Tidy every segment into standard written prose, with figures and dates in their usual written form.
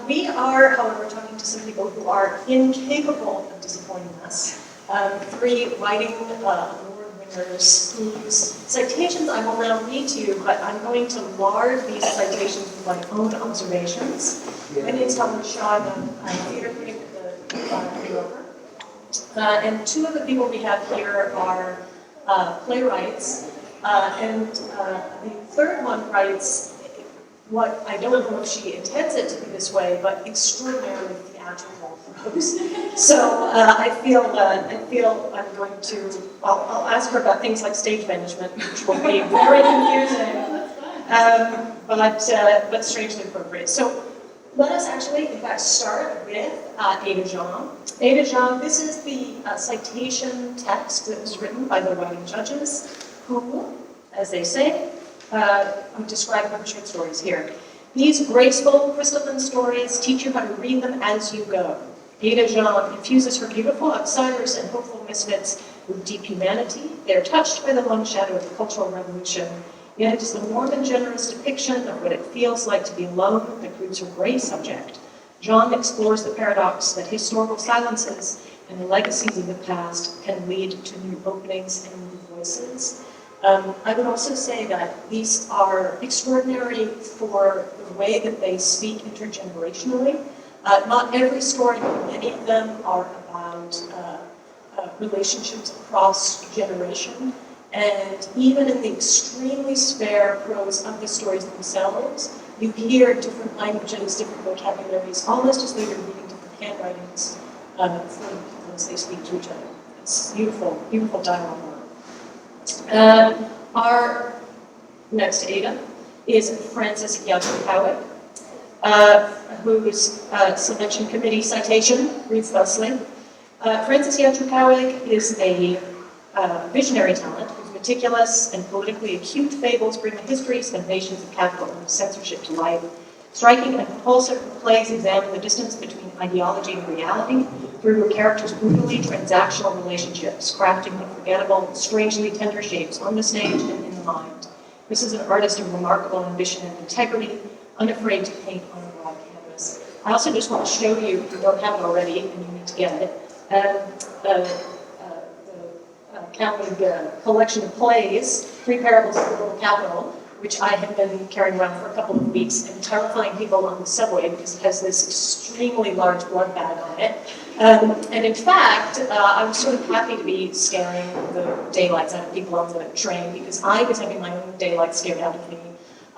We are, however, talking to some people who are incapable of disappointing us. Three writing award winners whose citations I will now read to you, but I'm going to lard these citations with my own observations. My name is Helen Shaw, I'm a theater critic at the New Yorker. And two of the people we have here are playwrights, and the third one writes what I don't know if she intends it to be this way, but extraordinarily theatrical prose. So I feel I'm going to. I'll ask her about things like stage management, which will be very confusing, but strangely appropriate. So let us actually, in fact, start with Ada Zhang. Ada Zhang. This is the citation text that was written by the writing judges, who, as they say, describe her short stories here. These graceful, crystalline stories teach you how to read them as you go. Ada Zhang infuses her beautiful outsiders and hopeful misfits with deep humanity. They are touched by the long shadow of the Cultural Revolution, yet it is the warm and generous depiction of what it feels like to be alone that proves her great subject. Zhang explores the paradox that historical silences and the legacies of the past can lead to new openings and new voices. I would also say that these are extraordinary for the way that they speak intergenerationally. Not every story, but many of them are about relationships across generation. And even in the extremely spare prose of the stories themselves, you hear different languages, different vocabularies, almost as though you're reading different handwritings for the people as they speak to each other. It's beautiful, beautiful dialogue. Our next Ada is Frances Ya-Chu Cowhig, whose selection committee citation reads thusly. Frances Ya-Chu Cowhig is a visionary talent whose meticulous and politically acute fables bring the histories and nations of capital and censorship to life. Striking and propulsive plays examine the distance between ideology and reality through her characters' brutally transactional relationships, crafting unforgettable, strangely tender shapes on the stage and in the mind. This is an artist of remarkable ambition and integrity, unafraid to paint on a broad canvas. I also just want to show you, if you don't have it already and you need to get it, the Cowhig collection of plays, Three Parables of the Little Capital, which I have been carrying around for a couple of weeks and terrifying people on the subway because it has this extremely large blood bag on it. And in fact, I was sort of happy to be scaring the daylights out of people on the train because I was having my own daylight scared out of me.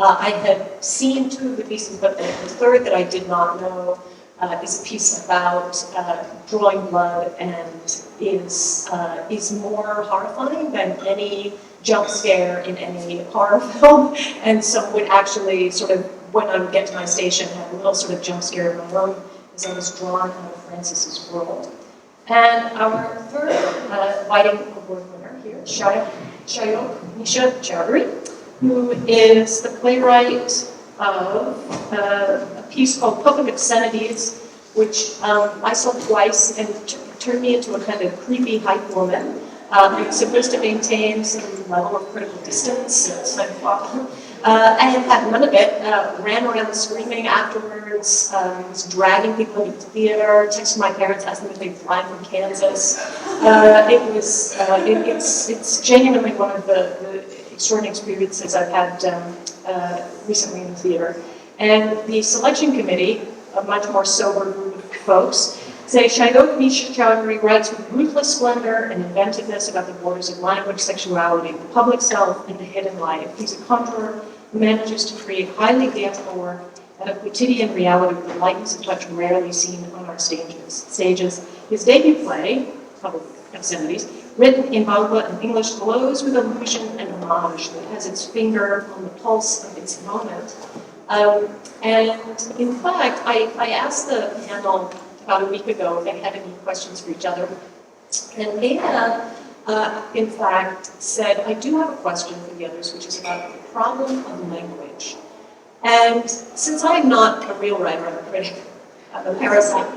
I had seen two of the pieces, but the third that I did not know is a piece about drawing blood and is more horrifying than any jump scare in any horror film, and so would actually sort of, when I would get to my station, have a little sort of jump scare of my own as I was drawn out of Frances's world. And our third writing award winner here, Shayok Misha Chowdhury, who is the playwright of a piece called Public Obscenities, which I saw twice and turned me into a kind of creepy hype woman. It's supposed to maintain some level of critical distance. I have had none of it. Ran around screaming afterwards, was dragging people into the theater, texted my parents, asked them if they'd fly from Kansas. It's genuinely one of the extraordinary experiences I've had recently in the theater. And the selection committee, a much more sober group of folks, say Shayok Misha Chowdhury writes with ruthless splendor and inventiveness about the borders of language, sexuality, the public self, and the hidden life. He's a conjurer who manages to create highly theatrical work at a quotidian reality with a lightness and touch rarely seen on our stages. His debut play, Public Obscenities, written in Bangla and English, glows with illusion and homage that has its finger on the pulse of its moment. And in fact, I asked the panel about a week ago if they had any questions for each other. And Ada, in fact, said, I do have a question for the others, which is about the problem of language. And since I'm not a real writer, I'm a critic, I'm a parasite,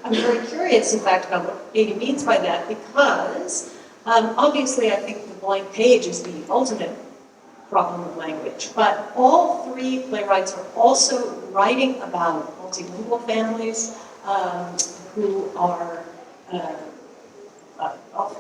I'm very curious, in fact, about what Ada means by that, because obviously I think the blank page is the ultimate problem of language. But all three playwrights are also writing about multilingual families who are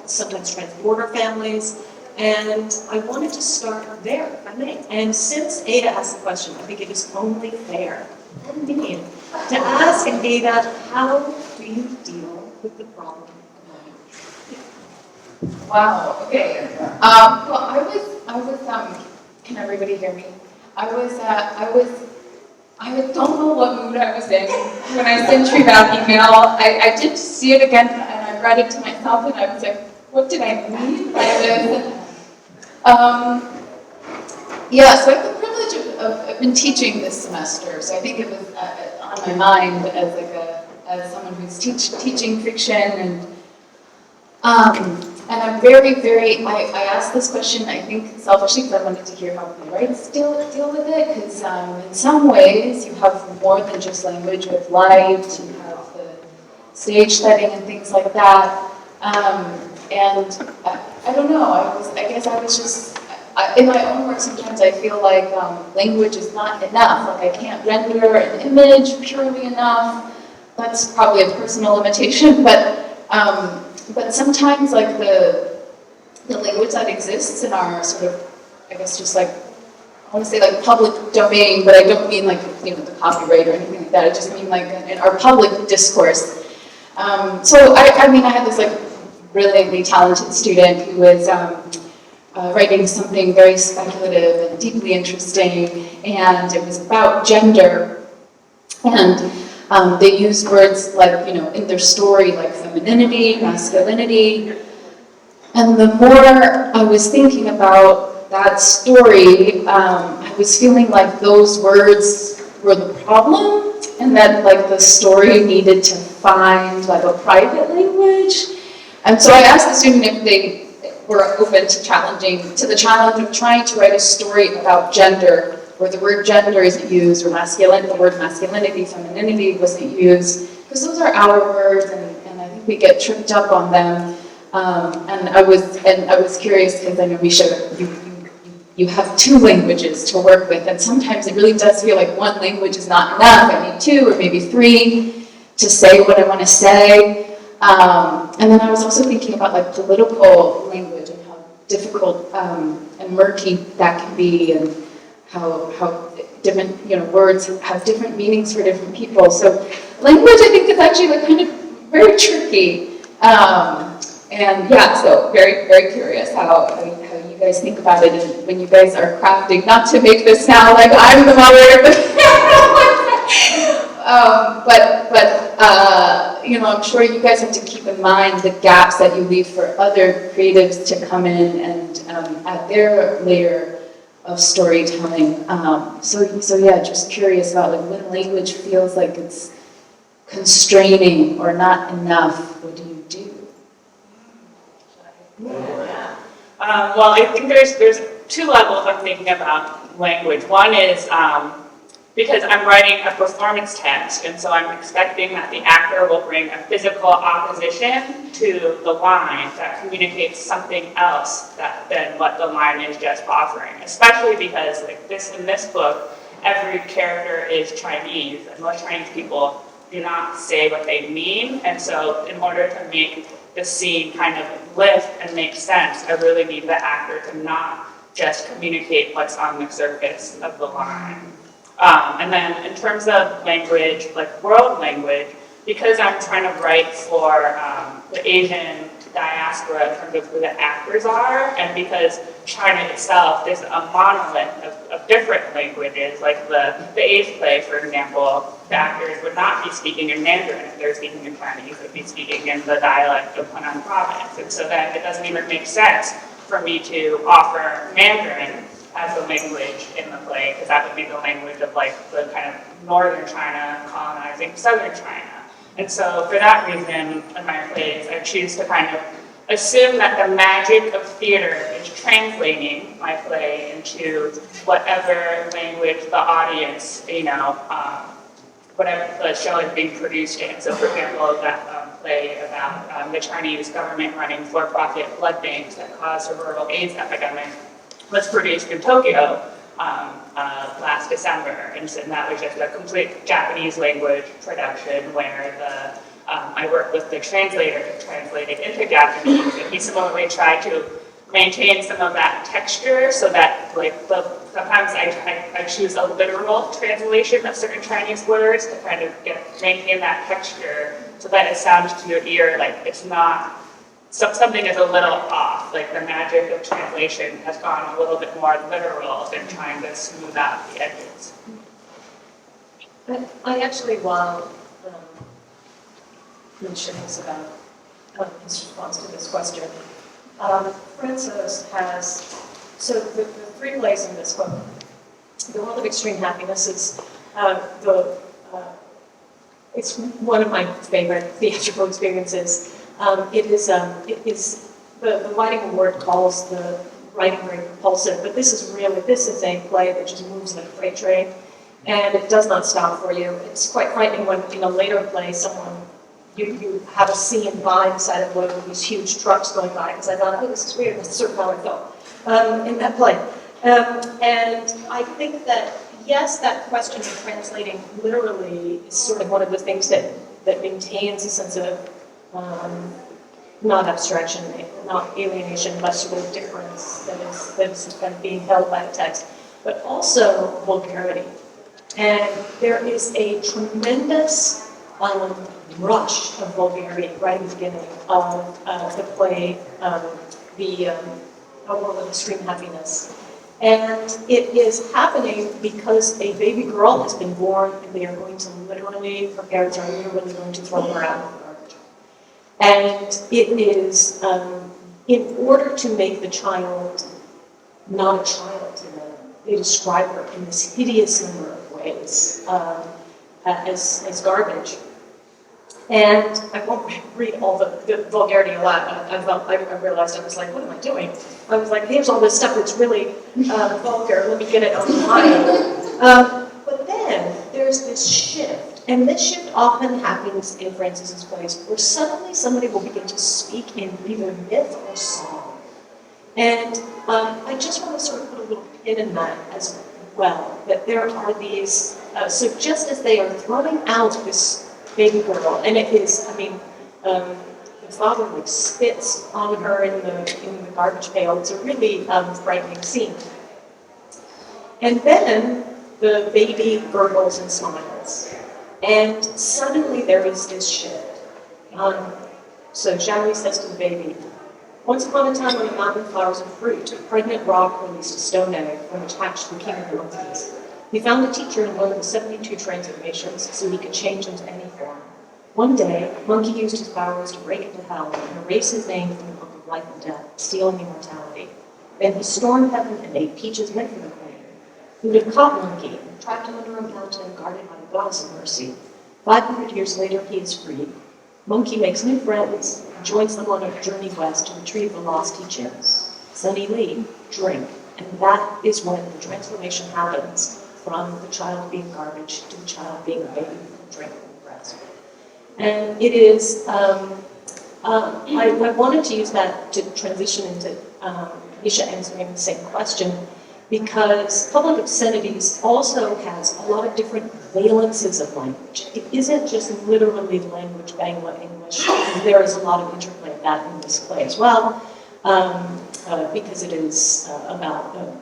sometimes transborder families. And I wanted to start there, if I may. And since Ada asked the question, I think it is only fair, indeed, to ask Ada, how do you deal with the problem of language? Wow, okay. Well, I was, can everybody hear me? I don't know what mood I was in when I sent you that email. I did see it again, and I read it to myself, and I was like, what did I mean by this? Yeah, so I have the privilege of been teaching this semester, so I think it was on my mind as as someone who's teaching fiction, and I'm very, I asked this question, I think, selfishly, because I wanted to hear how playwrights deal with it, because in some ways you have more than just language with light, you have the stage setting and things like that. And I don't know, I guess I was just, in my own work sometimes I feel like language is not enough, like I can't render an image purely enough. That's probably a personal limitation, but sometimes like the language that exists in our sort of, I guess just like, I want to say like public domain, but I don't mean like, you know, the copyright or anything like that, I just mean like in our public discourse. So I mean, I had this like brilliantly talented student who was writing something very speculative and deeply interesting, and it was about gender, and they used words like, you know, in their story, like femininity, masculinity, and the more I was thinking about that story, I was feeling like those words were the problem, and that like the story needed to find like a private language. And so I asked the student if they were open to the challenge of trying to write a story about gender, where the word gender isn't used, or the word masculinity, femininity wasn't used, because those are our words, and I think we get tripped up on them. And I was curious, because I know, Misha, you have two languages to work with, and sometimes it really does feel like one language is not enough. I need two or maybe three to say what I want to say. And then I was also thinking about like political language and how difficult and murky that can be, and how different, you know, words have different meanings for different people. So language, I think, is actually like kind of very tricky. And yeah, so very, very curious how you guys think about it, and when you guys are crafting, not to make this sound like I'm the moderator, but you know, I'm sure you guys have to keep in mind the gaps that you leave for other creatives to come in and add their layer of storytelling. So yeah, just curious about like when language feels like it's constraining or not enough, what do you do? Yeah. Well, I think there's two levels I'm thinking about language. One is because I'm writing a performance text, and so I'm expecting that the actor will bring a physical opposition to the line that communicates something else than what the line is just offering. Especially because like in this book, every character is Chinese, and most Chinese people do not say what they mean, and so in order to make the scene kind of lift and make sense, I really need the actor to not just communicate what's on the surface of the line. And then in terms of language, like world language, because I'm trying to write for the Asian diaspora in terms of who the actors are, and because China itself is a monolith of different languages, like the Ace play, for example, the actors would not be speaking in Mandarin if they're speaking in Chinese, they'd be speaking in the dialect of Hunan province. And so then it doesn't even make sense for me to offer Mandarin as a language in the play, because that would be the language of like the kind of northern China colonizing southern China. And so for that reason, in my plays, I choose to kind of assume that the magic of theater is translating my play into whatever language the audience, you know, whatever the show is being produced in. So for example, that play about the Chinese government running for-profit blood banks that caused a rural AIDS epidemic. was produced in Tokyo last December, and so that was just a complete Japanese language production where I worked with the translator to translate it into Japanese, and he similarly tried to maintain some of that texture so that, like, sometimes I choose a literal translation of certain Chinese words to kind of maintain that texture so that it sounds to your ear like it's not, something is a little off, like the magic of translation has gone a little bit more literal than trying to smooth out the edges. I actually, while mentioning this about his response to this question, Francis has, so the three plays in this book, The World of Extreme Happiness is it's one of my favorite theatrical experiences. It is the writing award calls the writing very propulsive, but this is a play that just moves like a freight train, and it does not stop for you. It's quite frightening when in a later play you have a scene by the side of one of these huge trucks going by, because I thought, oh, this is weird. That's sort of how I felt in that play. And I think that, yes, that question of translating literally is sort of one of the things that maintains a sense of not abstraction, not alienation, but sort of difference that is kind of being held by the text, but also vulgarity. And there is a tremendous rush of vulgarity right at the beginning of the play, A World of Extreme Happiness. And it is happening because a baby girl has been born, and they are going to literally, her parents are literally going to throw her out of the garbage. And it is, in order to make the child not a child to them, they describe her in this hideous number of ways as garbage. And I won't read all the vulgarity a lot. I realized, I was like, what am I doing? I was like, here's all this stuff that's really vulgar. Let me get it on the line. But then there's this shift. And this shift often happens in Francis's plays, where suddenly somebody will begin to speak in either myth or song. And I just want to sort of put a little pin in that as well, that there are these, so just as they are throwing out this baby girl, and it is, I mean, the father like spits on her in the garbage pail. It's a really frightening scene. And then the baby gurgles and smiles, and suddenly there is this shift. So Xiaoyi says to the baby, once upon a time when a mountain flowers and fruit, a pregnant rock released a stone egg from which hatched the king of the monkeys. He found a teacher in one of the 72 transformations so he could change into any form. One day, Monkey used his powers to break into hell and erase his name from the book of life and death, stealing immortality. Then he stormed heaven and ate peaches meant for the queen, who had caught Monkey and trapped him under a mountain guarded by the goddess of mercy. 500 years later, he is freed. Monkey makes new friends and joins them on a journey west to retrieve the lost teachings. Sunny Lee, drink, and that is when the transformation happens from the child being garbage to the child being a baby who can drink from the breast. And it is, I wanted to use that to transition into Misha answering the same question, because public obscenities also has a lot of different valences of language. It isn't just literally language, Bangla English. There is a lot of interplay of that in this play as well, because it is about a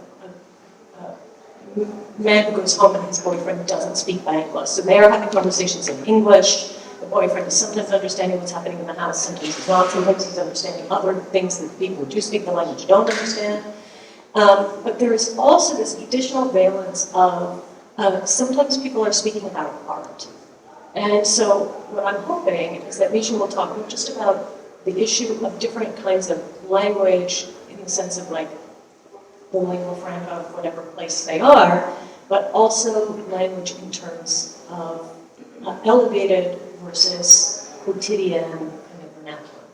man who goes home and his boyfriend doesn't speak Bangla. So they are having conversations in English. The boyfriend is sometimes understanding what's happening in the house, sometimes he's not, sometimes he's understanding other things that people who do speak the language don't understand. But there is also this additional valence of sometimes people are speaking about art. And so what I'm hoping is that Misha will talk not just about the issue of different kinds of language in the sense of like the lingua franca of whatever place they are, but also language in terms of elevated versus quotidian kind of vernacular.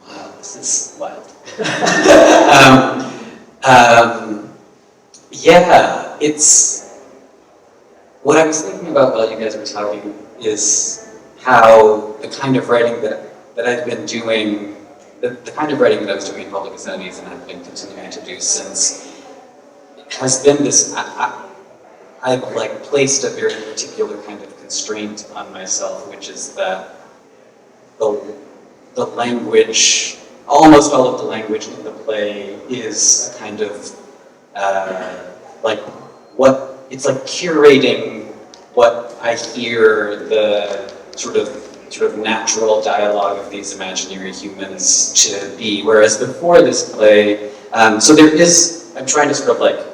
Wow, this is wild. Yeah, it's what I was thinking about while you guys were talking is how the kind of writing that I've been doing the kind of writing that I was doing in public obscenities and have been continuing to do since has been this, I've like placed a very particular kind of constraint on myself, which is that the language, almost all of the language in the play is a kind of like it's like curating what I hear the sort of natural dialogue of these imaginary humans to be. Whereas before this play, so there is, I'm trying to sort of like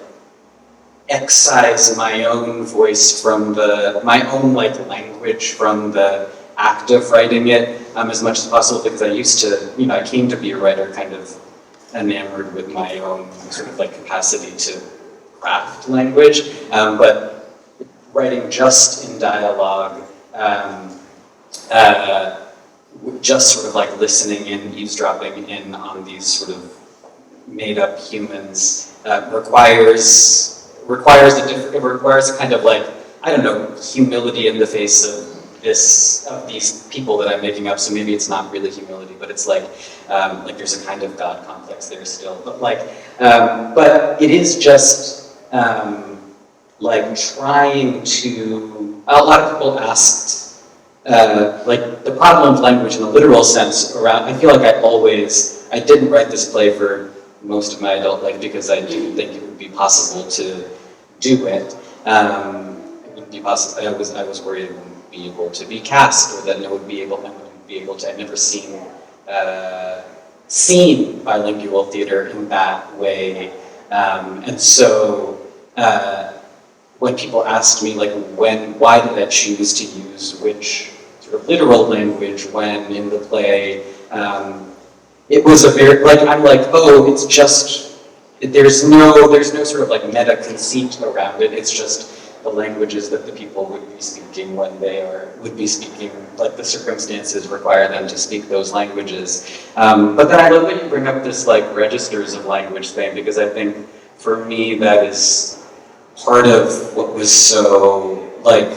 excise my own voice from my own like language from the act of writing it as much as possible, because I used to, I came to be a writer kind of enamored with my own sort of like capacity to craft language, but writing just in dialogue, just sort of like listening in, eavesdropping in on these sort of made-up humans requires a kind of like, I don't know, humility in the face of these people that I'm making up. So maybe it's not really humility, but it's like there's a kind of God complex there still. But but it is just like trying to. A lot of people asked like the problem of language in the literal sense around. I feel like I didn't write this play for most of my adult life because I didn't think it would be possible to do it. It wouldn't be possible. I was worried it wouldn't be able to be cast, or that I wouldn't be able to. I've never seen bilingual theater in that way, and so when people asked me like why did I choose to use which sort of literal language when in the play, it was a very I'm like, oh, it's just. There's no sort of like meta conceit around it. It's just the languages that the people would be speaking when would be speaking, like the circumstances require them to speak those languages. But then I love that you bring up this like registers of language thing, because I think for me that is part of what was so like,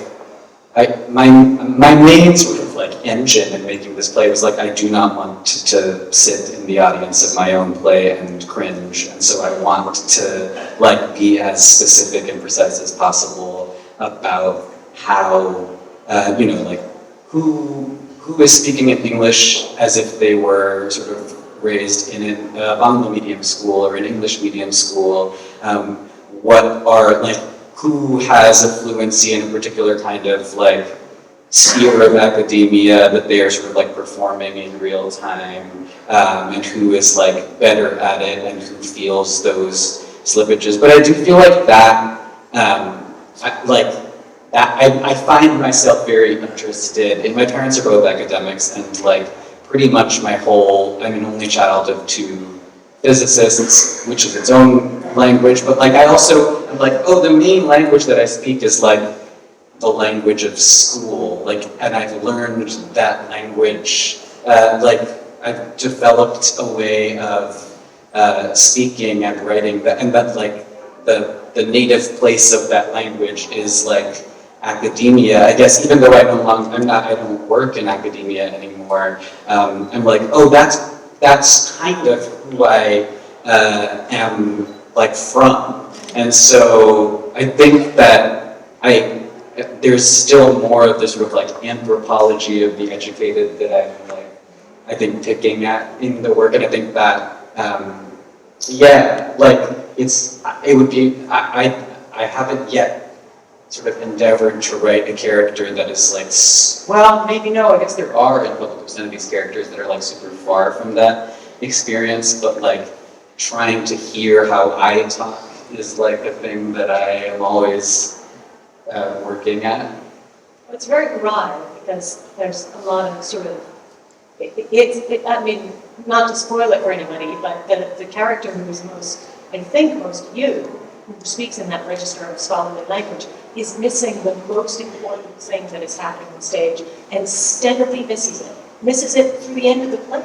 my main sort of like engine in making this play was like, I do not want to sit in the audience of my own play and cringe, and so I want to like be as specific and precise as possible about how like who is speaking in English as if they were sort of raised in a Bangla medium school or an English medium school. Who has a fluency in a particular kind of like sphere of academia that they are sort of like performing in real time, and who is like better at it and who feels those slippages. But I do feel like that, I find myself very interested in, my parents are both academics, and like pretty much I'm an only child of two physicists, which is its own language, but like I'm like, oh, the main language that I speak is like the language of school, and I've learned that language, I've developed a way of speaking and writing that, and that like the native place of that language is like academia. I guess even though I don't work in academia anymore, I'm like, oh, that's kind of who I am like from. And so I think that there's still more of this sort of like anthropology of the educated that I'm like, I think picking at in the work. And I think that, I haven't yet sort of endeavored to write a character that is like, well, maybe no, I guess there are in public obscenities characters that are like super far from that experience, but like trying to hear how I talk is like a thing that I am always working at. It's very broad because there's a lot of sort of, I mean, not to spoil it for anybody, but the character who is most you, who speaks in that register of scholarly language, is missing the most important thing that is happening on stage, and steadily misses it through the end of the play.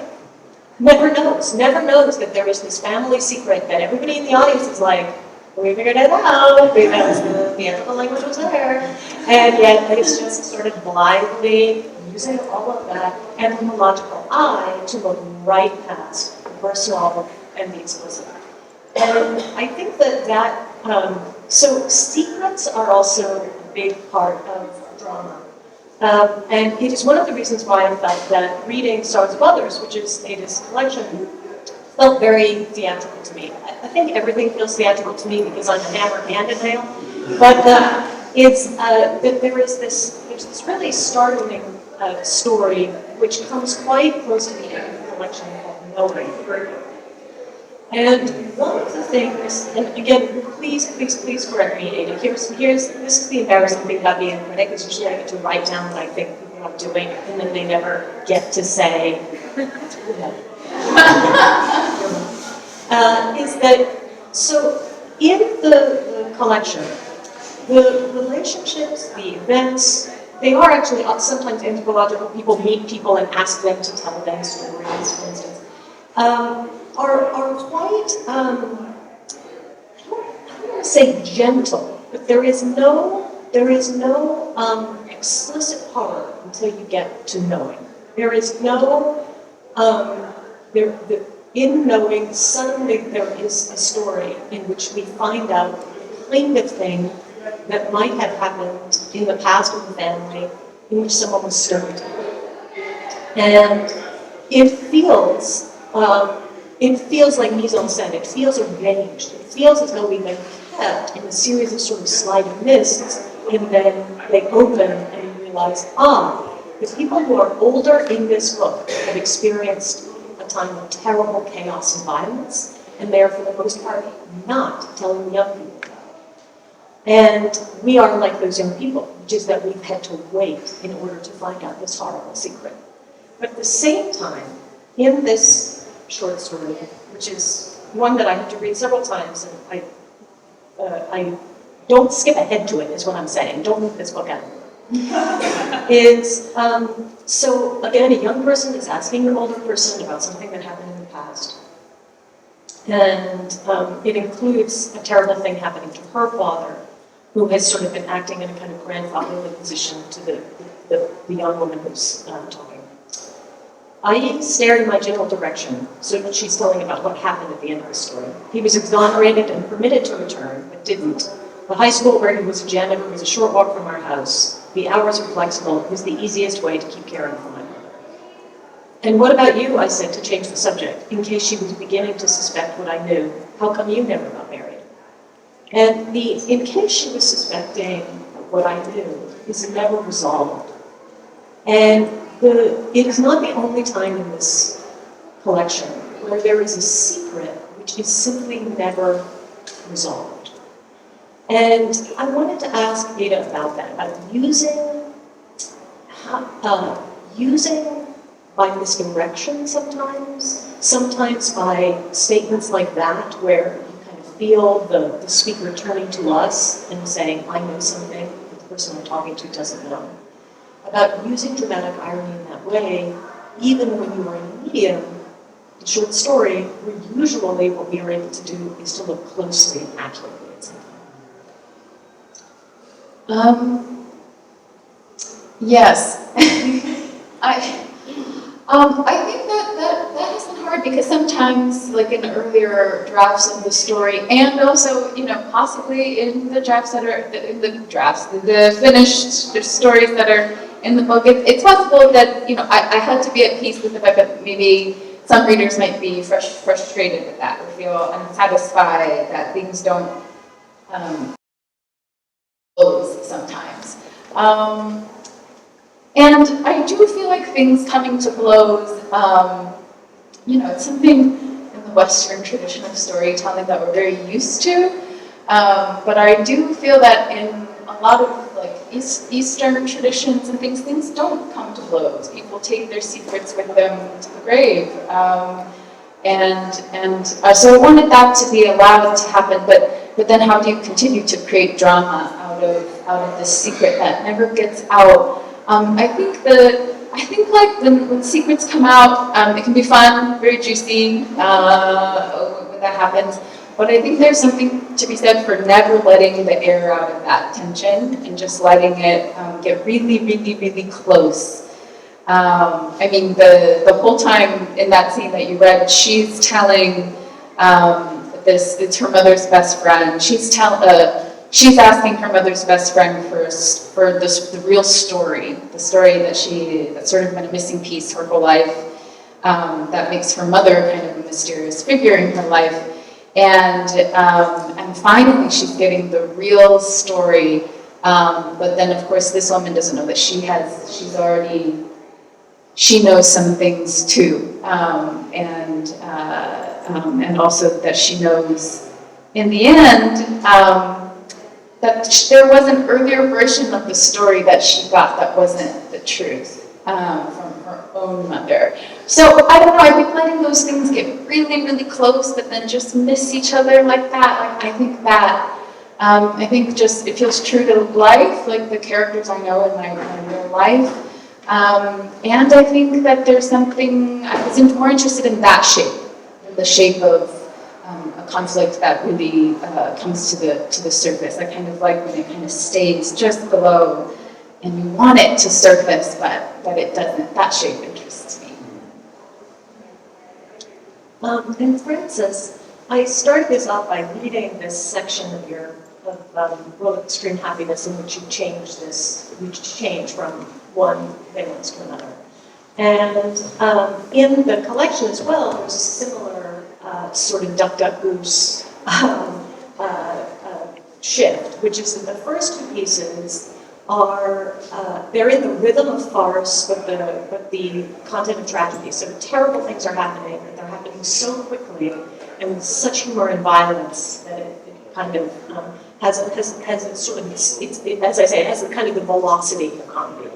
Never knows that there is this family secret that everybody in the audience is like, we figured it out, because the theatrical language was there. And yet I just started blindly using all of that anthropological eye to look right past the personal and the explicit. And I think so secrets are also a big part of drama. And it is one of the reasons why I felt that reading Stars of Others, which is Ada's collection, felt very theatrical to me. I think everything feels theatrical to me because I'm a hammer and a nail. But there's this really startling story which comes quite close to the end of the collection called Knowing. And one of the things, and again, please correct me, Ada. This is the embarrassing thing about being a critic, is usually I get to write down what I think people are doing, and then they never get to say, is that, so in the collection, the relationships, the events, they are actually sometimes anthropological. People meet people and ask them to tell them stories, for instance. Are quite, I don't want to say gentle, but there is no explicit horror until you get to knowing. There is no, in knowing, suddenly there is a story in which we find out the kind of thing that might have happened in the past with the family in which someone was stoned. And it feels like mise en scène. It feels arranged. It feels as though we've been kept in a series of sort of sliding mists, and then they open and you realize, the people who are older in this book have experienced a time of terrible chaos and violence, and they are, for the most part, not telling the young people about it. And we are like those young people, which is that we've had to wait in order to find out this horrible secret. But at the same time, in this short story, which is one that I had to read several times, and I don't skip ahead to it, is what I'm saying. Don't leave this book out. So again, a young person is asking an older person about something that happened in the past. And it includes a terrible thing happening to her father, who has sort of been acting in a kind of grandfatherly position to the young woman who's talking. I stared in my general direction, so she's telling about what happened at the end of the story. He was exonerated and permitted to return, but didn't. The high school where he was a janitor was a short walk from our house. The hours were flexible. It was the easiest way to keep caring for my mother. And what about you, I said, to change the subject, in case she was beginning to suspect what I knew. How come you never got married? And in case she was suspecting what I knew is never resolved. And it is not the only time in this collection where there is a secret which is simply never resolved. And I wanted to ask Ada about that, about using by misdirection sometimes by statements like that, where you kind of feel the speaker turning to us and saying, I know something that the person I'm talking to doesn't know. About using dramatic irony in that way, even when you are in a medium, the short story, where usually what we are able to do is to look closely and accurately at something. Yes. I think that isn't hard, because sometimes, like in earlier drafts of the story, and also, possibly in the drafts that are the finished stories that are in the book, it's possible that I had to be at peace with the fact that maybe some readers might be frustrated with that, or feel unsatisfied that things don't close sometimes. And I do feel like things coming to blows, it's something in the Western tradition of storytelling that we're very used to. But I do feel that in a lot of Eastern traditions and things don't come to blows. People take their secrets with them to the grave. So I wanted that to be allowed to happen, but then how do you continue to create drama out of this secret that never gets out? I think when secrets come out, it can be fun, very juicy when that happens. But I think there's something to be said for never letting the air out of that tension and just letting it get really, really, really close. I mean, the whole time in that scene that you read, she's telling it's her mother's best friend. She's asking her mother's best friend for the real story, the story that's sort of been a missing piece her whole life, that makes her mother kind of a mysterious figure in her life. And finally she's getting the real story, but then of course this woman doesn't know that she knows some things too, and also that she knows in the end that there was an earlier version of the story that she got that wasn't the truth from her own mother. So I don't know, I think letting those things get really, really close but then just miss each other like that, I think just it feels true to life, like the characters I know in my real life. And I think that there's something, I was more interested in that shape, the shape of a conflict that really comes to the surface. I kind of like when it kind of stays just below and you want it to surface, but it doesn't. That shape interests me. And Francis, I started this off by reading this section of World of Extreme Happiness in which you change from one finalist to another. And in the collection as well, there's a similar sort of duck, duck, goose shift, which is that the first two pieces are, they're in the rhythm of farce, but the content of tragedy. So terrible things are happening, and they're happening so quickly, and with such humor and violence that it kind of has a sort of, as I say, it has kind of the velocity of comedy,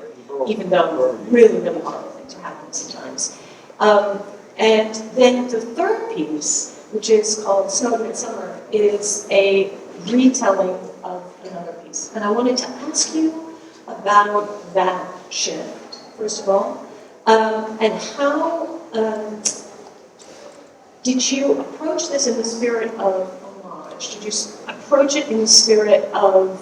even though really, really horrible things are happening sometimes. And then the third piece, which is called Snow in Midsummer, is a retelling of another piece. And I wanted to ask you about that shift, first of all, and how did you approach this in the spirit of homage? Did you approach it in the spirit of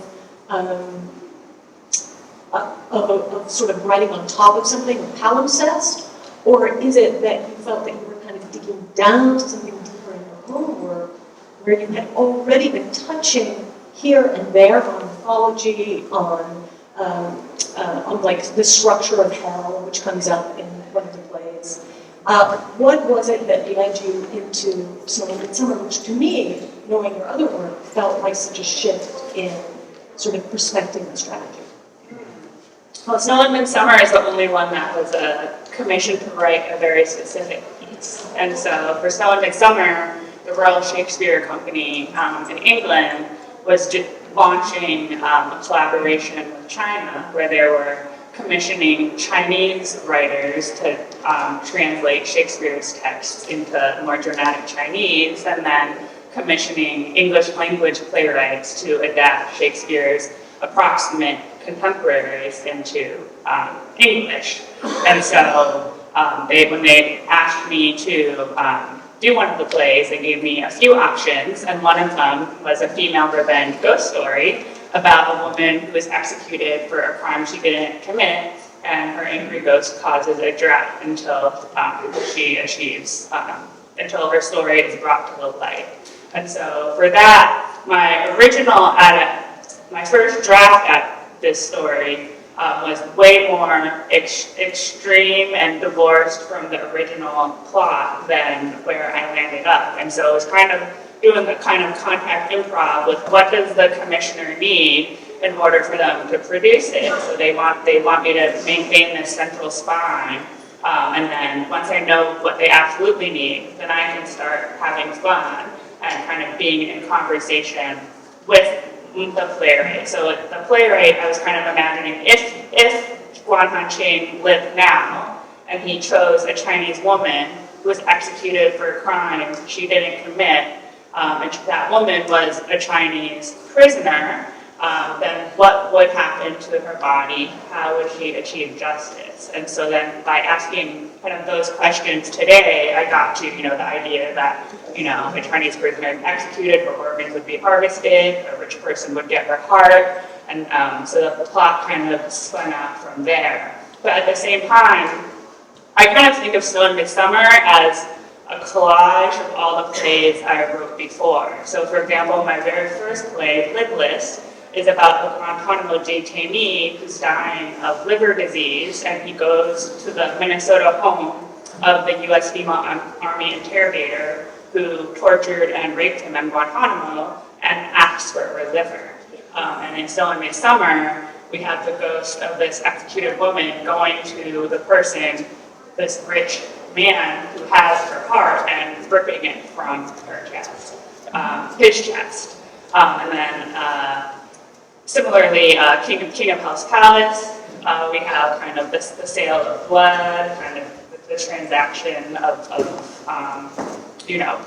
sort of writing on top of something, a palimpsest? Or is it that you felt that you were kind of digging down to something deeper in your own work, where you had already been touching here and there on mythology, on like the structure of hell, which comes up in one of the plays? What was it that led you into Snow in Midsummer, which to me, knowing your other work, felt like such a shift in sort of perspective and strategy? Well, Snow in Midsummer is the only one that was commissioned to write a very specific piece. And so for Snow in Midsummer, the Royal Shakespeare Company in England was launching a collaboration with China, where they were commissioning Chinese writers to translate Shakespeare's texts into more dramatic Chinese, and then commissioning English language playwrights to adapt Shakespeare's approximate contemporaries into English. And so when they asked me to do one of the plays, they gave me a few options, and one of them was a female revenge ghost story about a woman who was executed for a crime she didn't commit, and her angry ghost causes a drought until she achieves, until her story is brought to the light. And so for that, my first draft at this story was way more extreme and divorced from the original plot than where I landed up. And so it was kind of doing the kind of contact improv with what does the commissioner need in order for them to produce it. So they want me to maintain this central spine. And then once I know what they absolutely need, then I can start having fun and kind of being in conversation with the playwright. So the playwright, I was kind of imagining if Guan Hanqing lived now and he chose a Chinese woman who was executed for a crime she didn't commit, and that woman was a Chinese prisoner, then what would happen to her body? How would she achieve justice? And so then by asking kind of those questions today, I got to, the idea that, a Chinese prisoner executed, her organs would be harvested, a rich person would get her heart, and so that the plot kind of spun out from there. But at the same time, I kind of think of Snow in Midsummer as a collage of all the plays I wrote before. So for example, my very first play, Lid List, is about a Guantanamo detainee who's dying of liver disease, and he goes to the Minnesota home of the U.S. female Army interrogator who tortured and raped him in Guantanamo and asks for her liver. And in Snow in Midsummer, we have the ghost of this executed woman going to the person, this rich man who has her heart, and ripping it from her chest, his chest. And then similarly, King of Hell's Palace, we have kind of the sale of blood, kind of the transaction of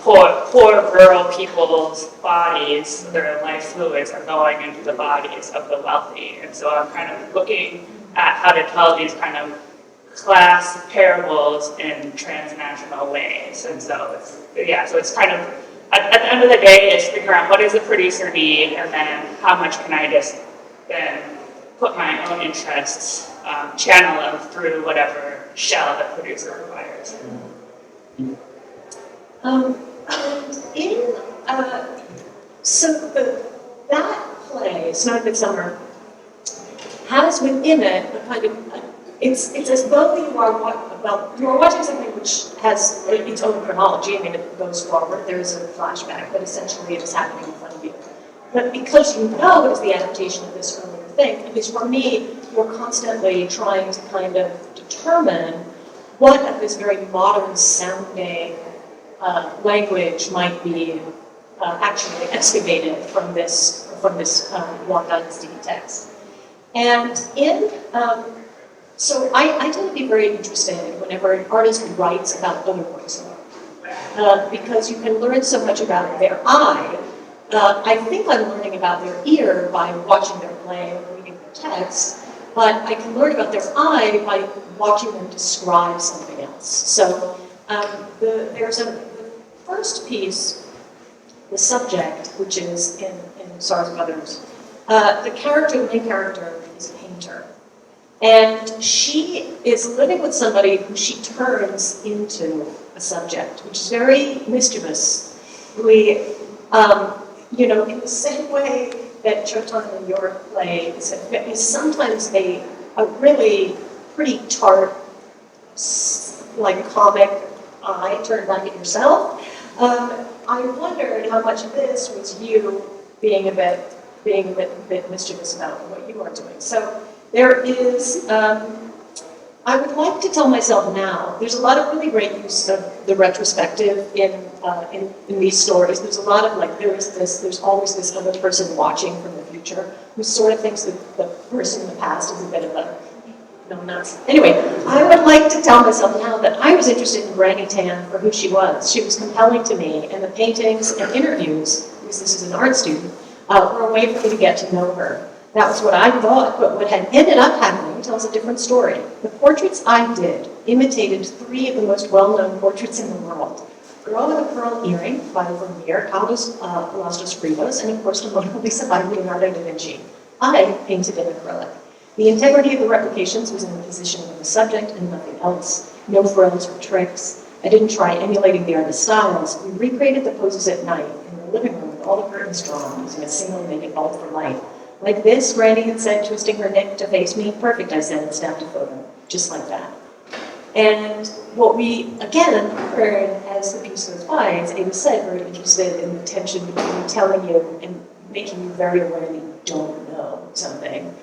poor rural people's bodies, their life fluids are going into the bodies of the wealthy. And so I'm kind of looking at how to tell these kind of class parables in transnational ways. And so it's kind of, at the end of the day, it's figuring out what does the producer need, and then how much can I just then put my own interests, channel them through whatever shell the producer requires. And that play, Snow in Midsummer, has within it a kind of, it's as though you are watching something which has its own chronology. I mean, it goes forward, there is a flashback, but essentially it is happening in front of you. But because you know it is the adaptation of this earlier thing, at least for me, you're constantly trying to kind of determine what of this very modern sounding language might be actually excavated from this long dynasty text. And so I tend to be very interested whenever an artist writes about other works of art, because you can learn so much about their eye. I think I'm learning about their ear by watching their play and reading their text, but I can learn about their eye by watching them describe something else. So there's the first piece, the subject, which is in Sorrows of Others. The main character is a painter. And she is living with somebody who she turns into a subject, which is very mischievous. In the same way that Chotan in your play is sometimes a really pretty tart, like comic eye turned back at yourself. I wondered how much of this was you being a bit mischievous about what you are doing. So there is, I would like to tell myself now, there's a lot of really great use of the retrospective in these stories. There's a lot of there's always this other person watching from the future who sort of thinks that the person in the past is a bit of a nuts. Anyway, I would like to tell myself now that I was interested in Granny Tan for who she was. She was compelling to me, and the paintings and interviews, because this is an art student, were a way for me to get to know her. That was what I thought, but what had ended up happening tells a different story. The portraits I did imitated three of the most well-known portraits in the world. Girl with a Pearl Earring by Vermeer, Caldos Velastos Fritos, and of course the Mona Lisa by Leonardo da Vinci. I painted in acrylic. The integrity of the replications was in the positioning of the subject and nothing else. No frills or tricks. I didn't try emulating the artist's styles. We recreated the poses at night in the living room with all the curtains drawn, using a single naked bulb for light. Like this, Granny had said, twisting her neck to face me. Perfect, I said, and snapped a photo. Just like that. And what we, again, heard as the piece goes by, as Ada said, very interested in the tension between telling you and making you very aware that you don't know something,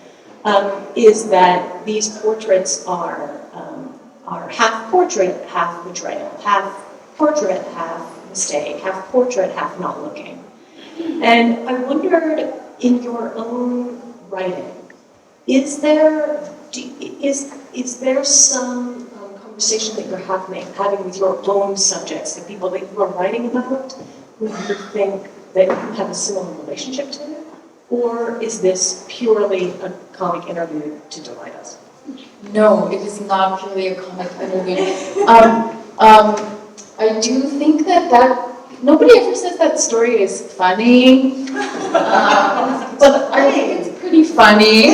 is that these portraits are half portrait, half betrayal, half portrait, half mistake, half portrait, half not looking. And I wondered, in your own writing, is there some conversation that you're having with your own subjects, the people that you are writing about, who you think that you have a similar relationship to? Or is this purely a comic interlude to delight us? No, it is not purely a comic interlude. I do think that nobody ever says that story is funny, but I think it's pretty funny.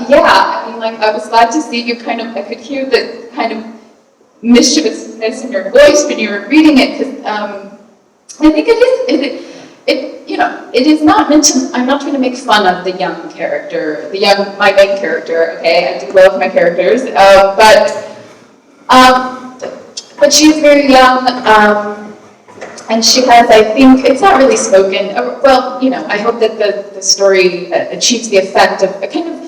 Yeah, I mean, like, I was glad to see you I could hear the kind of mischievousness in your voice when you were reading it, because I think it is not meant to, I'm not trying to make fun of the young character, my main character, okay? I do love my characters, but she's very young, and she has, I think, it's not really spoken, well, I hope that the story achieves the effect of a kind of,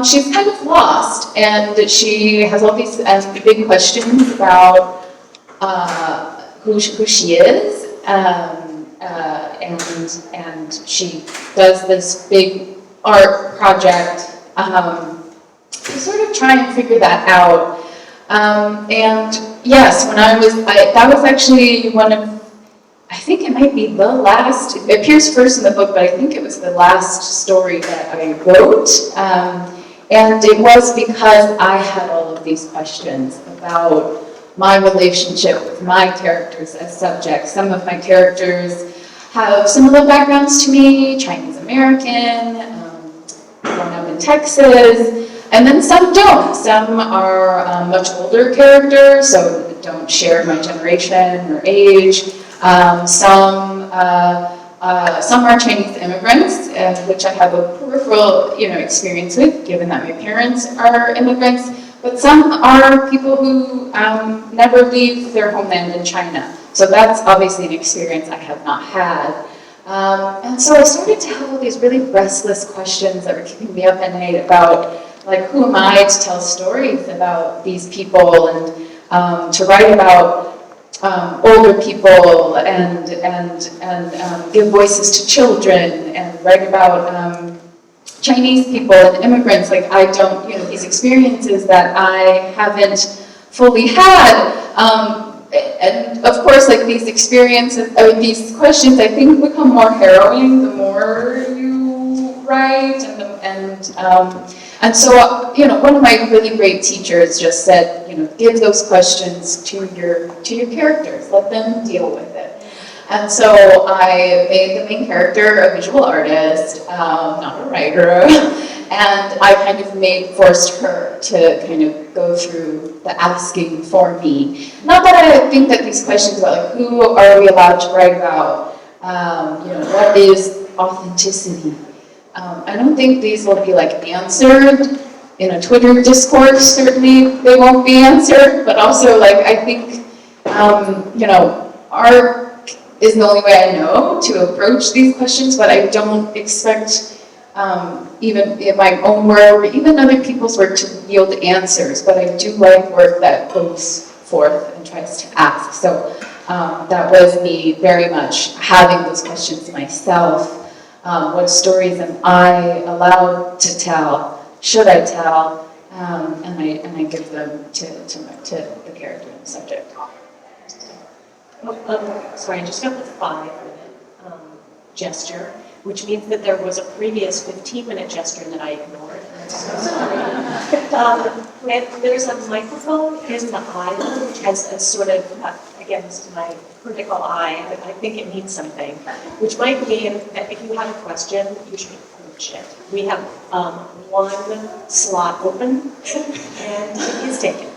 she's kind of lost, and she has all these big questions about who she is, and she does this big art project to sort of try and figure that out. And yes, when that was actually one of, I think it might be the last, it appears first in the book, but I think it was the last story that I wrote. And it was because I had all of these questions about my relationship with my characters as subjects. Some of my characters have similar backgrounds to me, Chinese American, grown up in Texas, and then some don't. Some are much older characters, so don't share my generation or age. Some are Chinese immigrants, which I have a peripheral, experience with, given that my parents are immigrants. But some are people who never leave their homeland in China. So that's obviously an experience I have not had. And so I started to have all these really restless questions that were keeping me up at night about, like, who am I to tell stories about these people, and to write about older people, and give voices to children, and write about Chinese people and immigrants. Like, I don't, these experiences that I haven't fully had. And of course, like, these experiences, these questions, I think, become more harrowing the more you write, and so, one of my really great teachers just said, give those questions to your characters, let them deal with it. And so I made the main character a visual artist, not a writer, and I kind of forced her to kind of go through the asking for me. Not that I think that these questions about, like, who are we allowed to write about, what is authenticity? I don't think these will be, like, answered in a Twitter discourse. Certainly they won't be answered, but also, like, I think, art is the only way I know to approach these questions, but I don't expect even in my own work or even other people's work to yield answers, but I do like work that goes forth and tries to ask. So that was me very much having those questions myself. What stories am I allowed to tell? Should I tell? And I give them to the character and the subject. Sorry, I just got the 5-minute gesture, which means that there was a previous 15-minute gesture that I ignored. I'm so sorry. And there's a microphone in the aisle, which has a sort of, again, this is my critical eye, but I think it means something, which might mean that if you have a question, you should approach it. We have one slot open, and it is taken.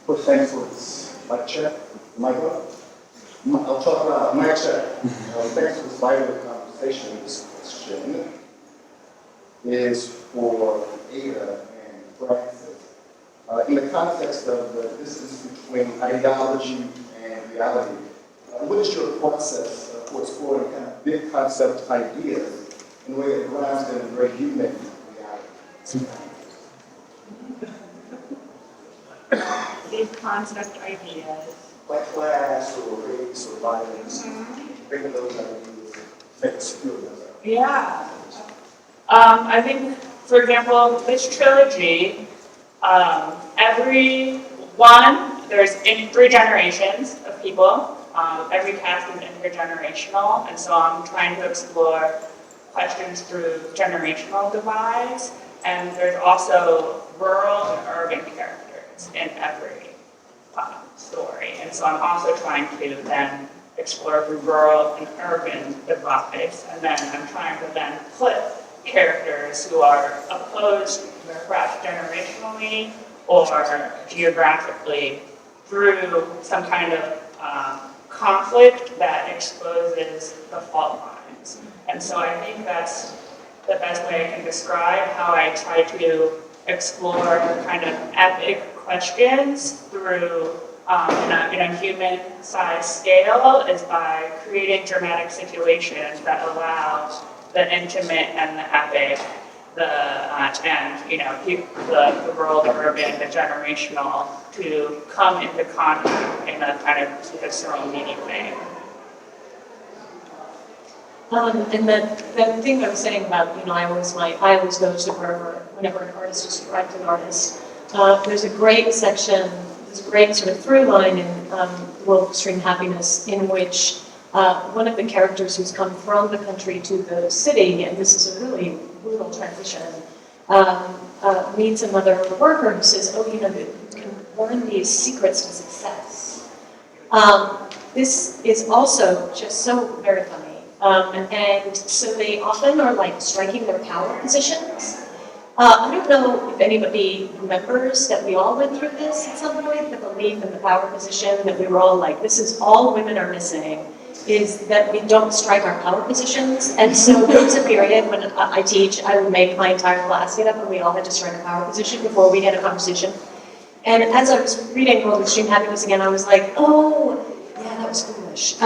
Well, thanks for this lecture. Michael, I'll talk about my check. Thanks for this vital conversation. This question is for Ada and Francis. In the context of the distance between ideology and reality, what is your process for exploring kind of big concept ideas in a way that grounds them in very human reality? Big concept ideas. Like class or race or violence, bringing those ideas, make us feel better. Yeah. I think, for example, this trilogy, every one, there's in 3 generations of people. Every cast is intergenerational, and so I'm trying to explore questions through generational divides. And there's also rural and urban characters in every story. And so I'm also trying to then explore the rural and urban divides. And then I'm trying to then put characters who are opposed perhaps generationally or geographically through some kind of conflict that exposes the fault lines. And so I think that's the best way I can describe how I try to explore kind of epic questions through in a human-sized scale is by creating dramatic situations that allow the intimate and the epic, the rural, the urban, the generational to come into contact in a kind of visceral, meaning way. And that thing I was saying about, I always go to whenever an artist describes an artist. There's a great section, there's a great sort of through line in World of Extreme Happiness in which one of the characters who's come from the country to the city, and this is a really brutal transition, meets another worker who says, you can learn these secrets to success. This is also just so very funny. And so they often are like striking their power positions. I don't know if anybody remembers that we all went through this at some point, the belief in the power position, that we were all like, this is all women are missing, is that we don't strike our power positions. And so there was a period when I teach, I would make my entire class get up and we all had to strike a power position before we had a conversation. And as I was reading World of Extreme Happiness again, I was like, oh, yeah, that was foolish.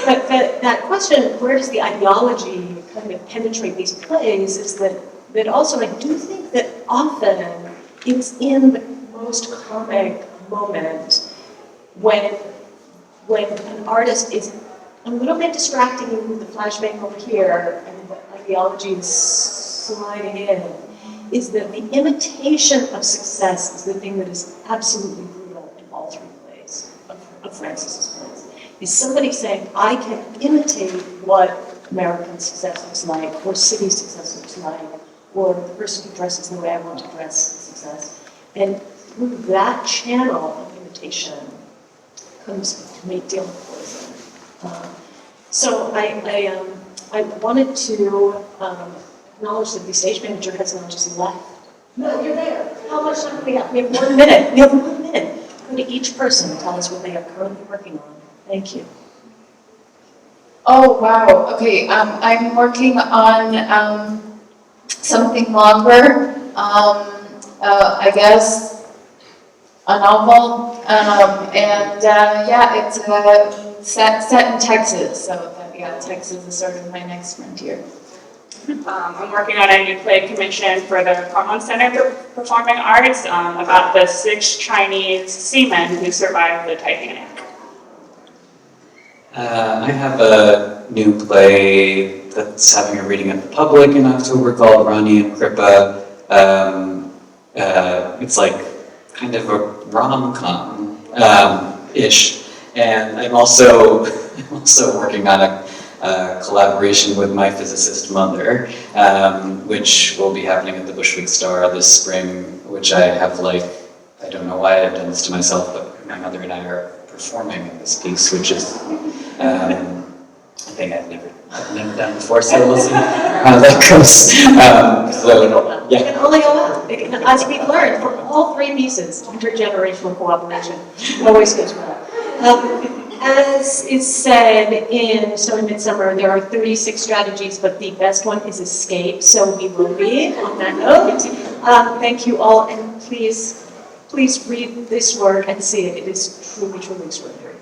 But that question, where does the ideology kind of penetrate these plays, is that also I do think that often it's in the most comic moment when an artist is a little bit distracting you with the flashbang over here and the ideology is sliding in, is that the imitation of success is the thing that is absolutely brutal in all 3 plays of Francis's plays. Is somebody saying, I can imitate what American success looks like, or city success looks like, or the person who dresses the way I want to dress success. And through that channel of imitation comes a great deal of poison. So I wanted to acknowledge that the stage manager has now just left. No, you're there. How much time do we have? We have 1 minute. We have 1 minute. Go to each person, tell us what they are currently working on. Thank you. Oh, wow. Okay, I'm working on something longer. I guess a novel. Yeah, it's set in Texas. So yeah, Texas is sort of my next frontier. I'm working on a new play commission for the Hormone Center for Performing Arts about the 6 Chinese seamen who survived the Titanic. I have a new play that's having a reading at the Public in October called Rani and Kripa. It's like kind of a rom-com ish, and I'm also working on a collaboration with my physicist mother, which will be happening at the Bushwick Star this spring. Which I have I don't know why I've done this to myself, but my mother and I are performing in this piece, which is a thing I've never done before, so we'll see how that goes. It can only go up. As we've learned from all 3 pieces, intergenerational cooperation always goes well. As is said in Stone Midsummer, there are 36 strategies, but the best one is escape, so we will be on that note. Thank you all, and please read this work and see it. It is truly, truly extraordinary.